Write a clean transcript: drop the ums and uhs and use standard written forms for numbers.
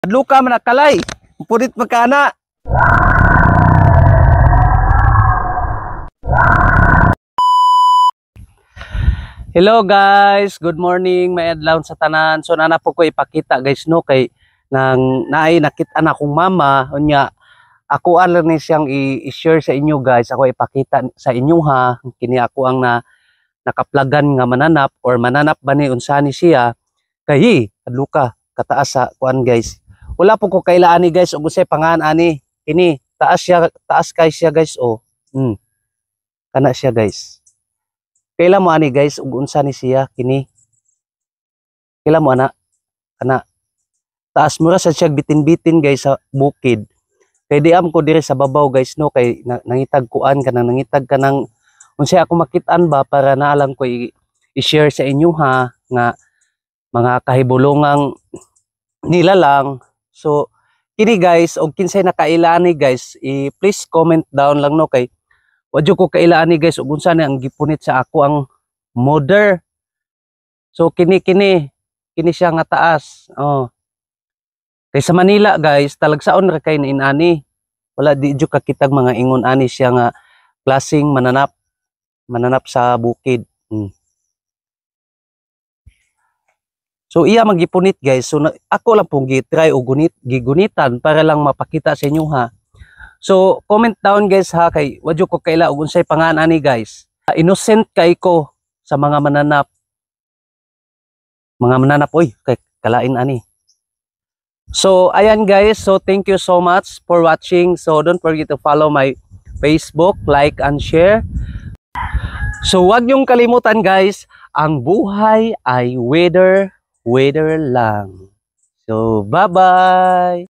Adlo ka man nakalay. Pudit magkana. Hello guys, good morning. May adlaw sa tanan. So nana po ko ipakita guys no kay nang naay nakita na akong mama unya ako alam ni siyang i-share sa inyo guys. Ako ipakita sa inyo ha. Kini ako ang nakaplagan nga mananap or mananap ba ni unsa ni siya kay adlo ka kataas sa kuan guys. Wala po ko kailaan ni guys ug usay pangan ani. Kini taas kay siya guys oh. Kana siya guys. Kaila mo ani guys ug unsa ni siya kini. Kaila mo ana kana taas mura sa siya bitin-bitin guys sa bukid. Kay diam ko dire sa babaw guys no kay nangitag kuan kanang nangitag kanang unsay ako makitaan ba para naalang ko i-share sa inyo ha nga mga kahibulongang nila lang. So kini guys og kinsay nakailani guys please comment down lang no kay wadyo ko kailaan ni guys ug unsa ni ang gipunit sa ako ang mother. So kini siya nga taas. Oh. Kay sa Manila guys talagsaon ra kay na inani. Wala di jud kakitag mga ingon ani siya nga klaseng mananap sa bukid. So iya magipunit guys. So ako lang pong gitry o gigunitan para lang mapakita sa inyo ha. So, comment down guys ha kay wadyo ko kaila ug unsay pangan ani guys. Innocent kay ko sa mga mananap. Mga mananap oy kay kalain ani. So, ayan guys. So, thank you so much for watching. So, don't forget to follow my Facebook, like and share. So, wag niyong kalimutan guys, ang buhay ay weather lang. So, bye-bye.